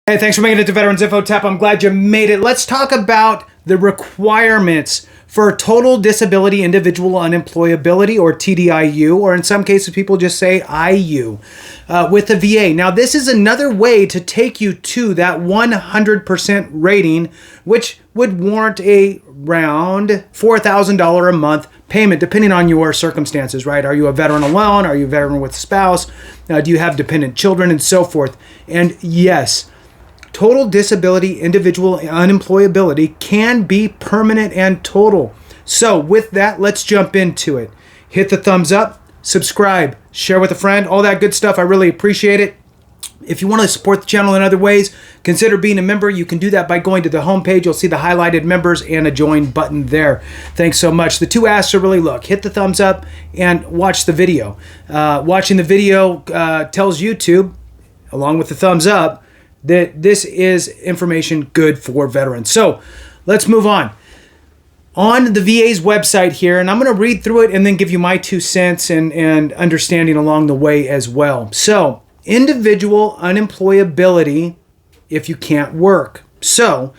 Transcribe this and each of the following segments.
Hey, thanks for making it to Veterans Info Tap. I'm glad you made it. Let's talk about the requirements for total disability individual unemployability, or TDIU, or in some cases people just say IU, with the VA. Now, this is another way to take you to that 100% rating, which would warrant around $4,000 a month payment, depending on your circumstances, right? Are you a veteran alone? Are you a veteran with a spouse? Do you have dependent children, and so forth? And yes, total disability individual unemployability can be permanent and total. So with that, let's jump into it. Hit the thumbs up, subscribe, share with a friend, all that good stuff. I really appreciate it. If you want to support the channel in other ways, consider being a member. You can do that by going to the homepage. You'll see the highlighted members and a join button there. Thanks so much. The two asks are really, look, hit the thumbs up and watch the video. Watching the video tells YouTube, along with the thumbs up, that this is information good for veterans. So let's move on. On the VA's website here, and I'm going to read through it and then give you my 2 cents and understanding along the way as well. So, individual unemployability if you can't work. So,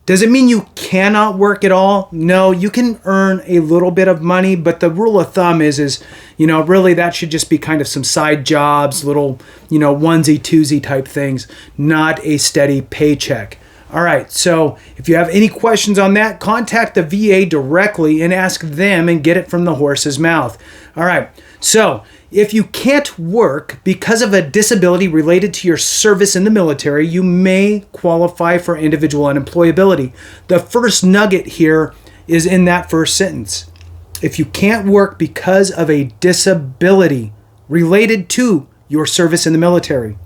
does it mean you cannot work at all? No, you can earn a little bit of money, but the rule of thumb is really that should just be kind of some side jobs, little, onesie twosie type things, not a steady paycheck. All right, so if you have any questions on that, contact the VA directly and ask them and get it from the horse's mouth. All right, so if you can't work because of a disability related to your service in the military, you may qualify for individual unemployability. The first nugget here is in that first sentence. If you can't work because of a disability related to your service in the military.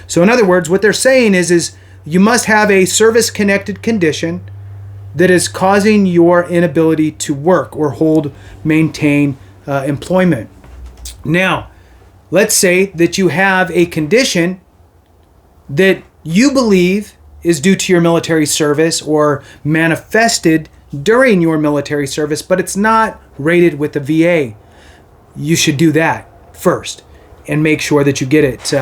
So in other words, what they're saying is you must have a service-connected condition that is causing your inability to work or maintain employment. Now, let's say that you have a condition that you believe is due to your military service or manifested during your military service, but it's not rated with the VA. You should do that first and make sure that you get it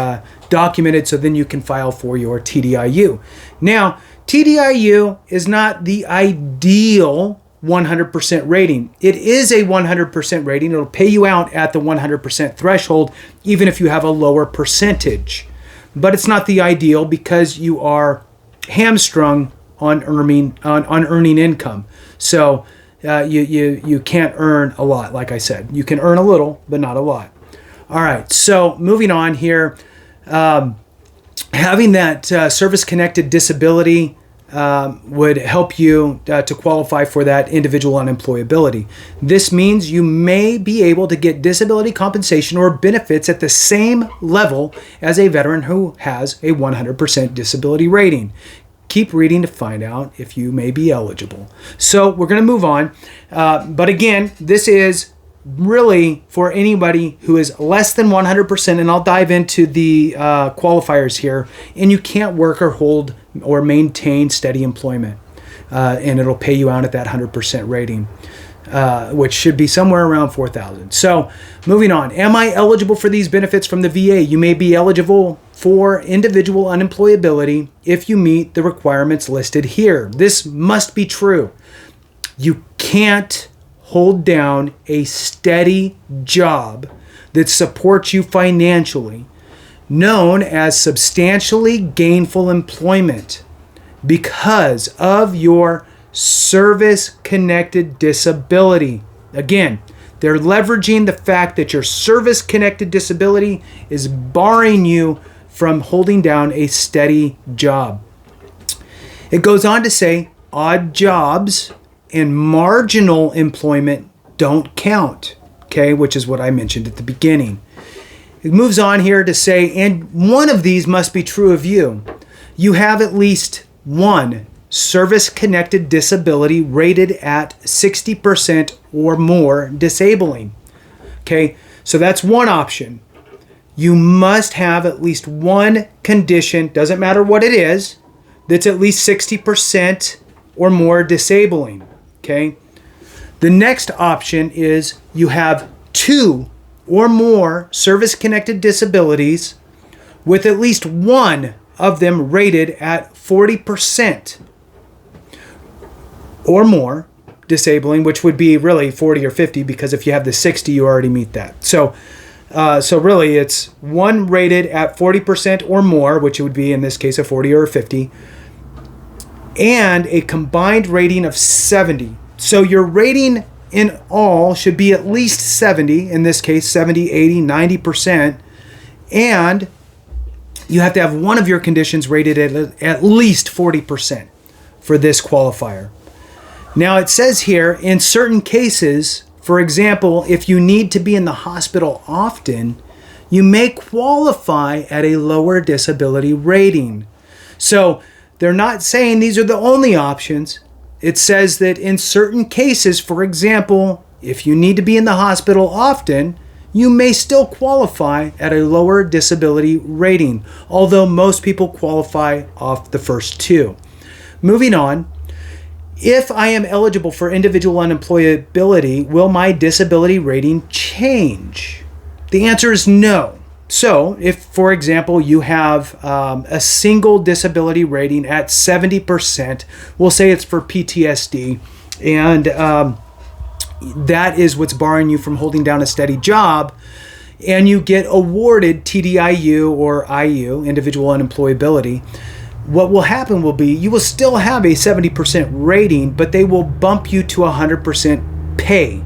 documented so then you can file for your TDIU. Now, TDIU is not the ideal 100% rating. It is a 100% rating. It'll pay you out at the 100% threshold, even if you have a lower percentage. But it's not the ideal because you are hamstrung on earning income. So you can't earn a lot, like I said. You can earn a little, but not a lot. All right, so moving on here. Having that service-connected disability would help you to qualify for that individual unemployability. This means you may be able to get disability compensation or benefits at the same level as a veteran who has a 100% disability rating. Keep reading to find out if you may be eligible. So we're going to move on. But again, this is really for anybody who is less than 100%, and I'll dive into the qualifiers here, and you can't work or hold or maintain steady employment, and it'll pay you out at that 100% rating, which should be somewhere around $4,000. So moving on, am I eligible for these benefits from the VA? You may be eligible for individual unemployability if you meet the requirements listed here. This must be true. You can't hold down a steady job that supports you financially, known as substantially gainful employment, because of your service-connected disability. Again, they're leveraging the fact that your service-connected disability is barring you from holding down a steady job. It goes on to say odd jobs and marginal employment don't count, okay, which is what I mentioned at the beginning. It moves on here to say, and one of these must be true of you. You have at least one service-connected disability rated at 60% or more disabling. Okay, so that's one option. You must have at least one condition, doesn't matter what it is, that's at least 60% or more disabling. Okay. The next option is you have 2 or more service-connected disabilities with at least one of them rated at 40% or more disabling, which would be really 40 or 50, because if you have the 60, you already meet that. So really it's one rated at 40% or more, which would be in this case a 40 or a 50, and a combined rating of 70. So your rating in all should be at least 70, in this case 70, 80, 90%, and you have to have one of your conditions rated at least 40% for this qualifier. Now it says here, in certain cases, for example, if you need to be in the hospital often, you may qualify at a lower disability rating. So they're not saying these are the only options. It says that in certain cases, for example, if you need to be in the hospital often, you may still qualify at a lower disability rating, although most people qualify off the first two. Moving on, if I am eligible for individual unemployability, will my disability rating change? The answer is no. So if, for example, you have a single disability rating at 70%, we'll say it's for PTSD, and that is what's barring you from holding down a steady job, and you get awarded TDIU or IU, individual unemployability, what will happen will be you will still have a 70% rating, but they will bump you to 100% pay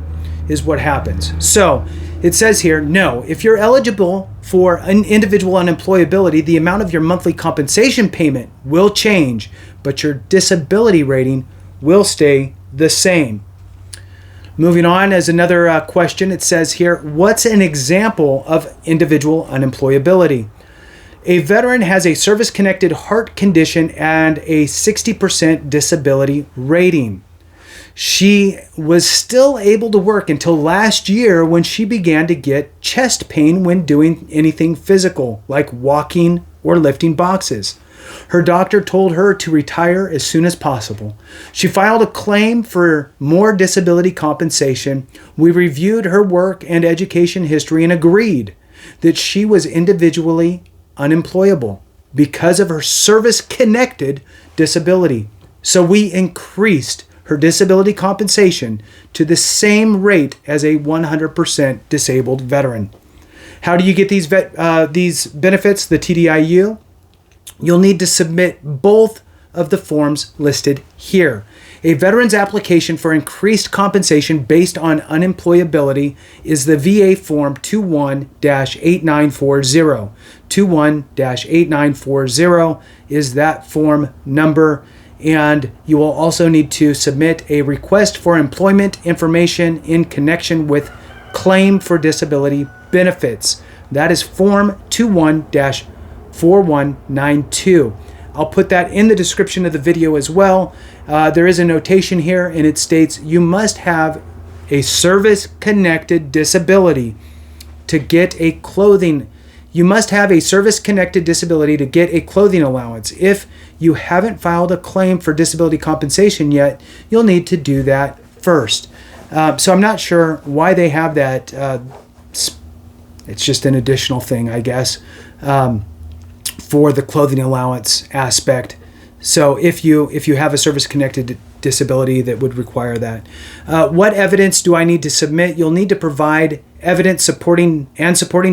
is what happens. So it says here, no, if you're eligible for an individual unemployability, the amount of your monthly compensation payment will change, but your disability rating will stay the same. Moving on, as another question, it says here, what's an example of individual unemployability? A veteran has a service-connected heart condition and a 60% disability rating. She was still able to work until last year when she began to get chest pain when doing anything physical, like walking or lifting boxes. Her doctor told her to retire as soon as possible. She filed a claim for more disability compensation. We reviewed her work and education history and agreed that she was individually unemployable because of her service-connected disability. So we increased her disability compensation to the same rate as a 100% disabled veteran. How do you get these benefits, the TDIU? You'll need to submit both of the forms listed here. A veteran's application for increased compensation based on unemployability is the VA Form 21-8940. 21-8940 is that form number, and you will also need to submit a request for employment information in connection with claim for disability benefits. That is Form 21-4192. I'll put that in the description of the video as well. There is a notation here, and it states you must have a service-connected disability to get a clothing. You must have a service-connected disability to get a clothing allowance. If you haven't filed a claim for disability compensation yet, you'll need to do that first. So I'm not sure why they have that. It's just an additional thing, I guess, for the clothing allowance aspect. So if you have a service-connected disability that would require that. What evidence do I need to submit? You'll need to provide evidence supporting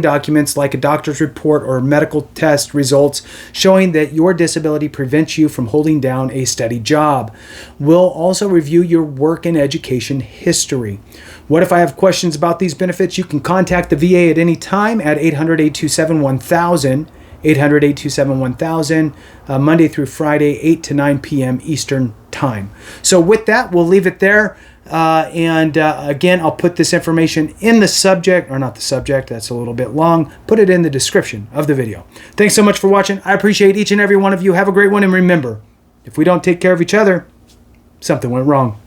documents like a doctor's report or medical test results showing that your disability prevents you from holding down a steady job. We'll also review your work and education history. What if I have questions about these benefits? You can contact the VA at any time at 800-827-1000. 800-827-1000, Monday through Friday, 8 to 9 p.m. Eastern Time. So with that, we'll leave it there. Again, I'll put this information in the subject, or not the subject, that's a little bit long. Put it in the description of the video. Thanks so much for watching. I appreciate each and every one of you. Have a great one. And remember, if we don't take care of each other, something went wrong.